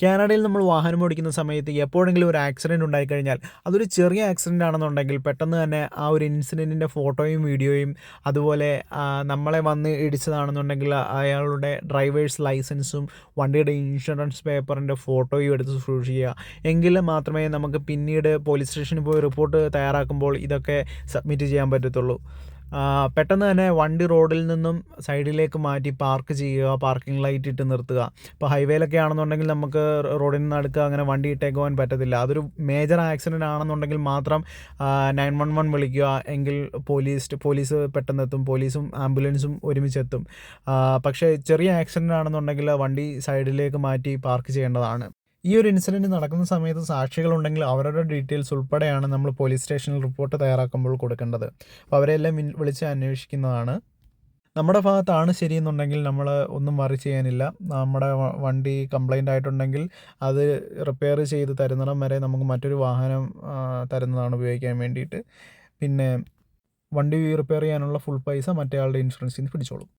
കാനഡയിൽ നമ്മൾ വാഹനം ഓടിക്കുന്ന സമയത്ത് എപ്പോഴെങ്കിലും ഒരു ആക്സിഡൻറ്റ് ഉണ്ടായിക്കഴിഞ്ഞാൽ അതൊരു ചെറിയ ആക്സിഡൻ്റ് ആണെന്നുണ്ടെങ്കിൽ പെട്ടെന്ന് തന്നെ ആ ഒരു ഇൻസിഡൻറ്റിൻ്റെ ഫോട്ടോയും വീഡിയോയും അതുപോലെ നമ്മളെ വന്ന് ഇടിച്ചതാണെന്നുണ്ടെങ്കിൽ അയാളുടെ ഡ്രൈവേഴ്സ് ലൈസൻസും വണ്ടിയുടെ ഇൻഷുറൻസ് പേപ്പറിൻ്റെ ഫോട്ടോയും എടുത്ത് സൂക്ഷിക്കുക. എങ്കിൽ മാത്രമേ നമുക്ക് പിന്നീട് പോലീസ് സ്റ്റേഷനിൽ പോയി റിപ്പോർട്ട് തയ്യാറാക്കുമ്പോൾ ഇതൊക്കെ സബ്മിറ്റ് ചെയ്യാൻ പറ്റത്തുള്ളൂ. പെട്ടെന്ന് തന്നെ വണ്ടി റോഡിൽ നിന്നും സൈഡിലേക്ക് മാറ്റി പാർക്ക് ചെയ്യുക, പാർക്കിംഗ് ലൈറ്റ് ഇട്ട് നിർത്തുക. ഇപ്പോൾ ഹൈവേയിലൊക്കെ ആണെന്നുണ്ടെങ്കിൽ നമുക്ക് റോഡിൽ നിന്ന് അടുക്കുക അങ്ങനെ വണ്ടി ഇട്ടേക്കുവാൻ പറ്റത്തില്ല. അതൊരു മേജർ ആക്സിഡൻ്റ് ആണെന്നുണ്ടെങ്കിൽ മാത്രം 911 വിളിക്കുക. എങ്കിൽ പോലീസ് പെട്ടെന്ന് എത്തും, പോലീസും ആംബുലൻസും ഒരുമിച്ചെത്തും. പക്ഷേ ചെറിയ ആക്സിഡൻ്റ് ആണെന്നുണ്ടെങ്കിൽ വണ്ടി സൈഡിലേക്ക് മാറ്റി പാർക്ക് ചെയ്യേണ്ടതാണ്. ഈ ഒരു ഇൻസിഡൻറ്റ് നടക്കുന്ന സമയത്ത് സാക്ഷികളുണ്ടെങ്കിൽ അവരുടെ ഡീറ്റെയിൽസ് ഉൾപ്പെടെയാണ് നമ്മൾ പോലീസ് സ്റ്റേഷനിൽ റിപ്പോർട്ട് തയ്യാറാക്കുമ്പോൾ കൊടുക്കേണ്ടത്. അപ്പോൾ അവരെല്ലാം വിളിച്ച് അന്വേഷിക്കുന്നതാണ്. നമ്മുടെ ഭാഗത്താണ് ശരിയെന്നുണ്ടെങ്കിൽ നമ്മൾ ഒന്നും വറി ചെയ്യാനില്ല. നമ്മുടെ വണ്ടി കംപ്ലൈൻ്റ് ആയിട്ടുണ്ടെങ്കിൽ അത് റിപ്പയർ ചെയ്ത് തരുന്നിടം വരെ നമുക്ക് മറ്റൊരു വാഹനം തരുന്നതാണ് ഉപയോഗിക്കാൻ വേണ്ടിയിട്ട്. പിന്നെ വണ്ടി റിപ്പയർ ചെയ്യാനുള്ള ഫുൾ പൈസ മറ്റേ ആളുടെ ഇൻഷുറൻസിൽ നിന്ന് പിടിച്ചോളും.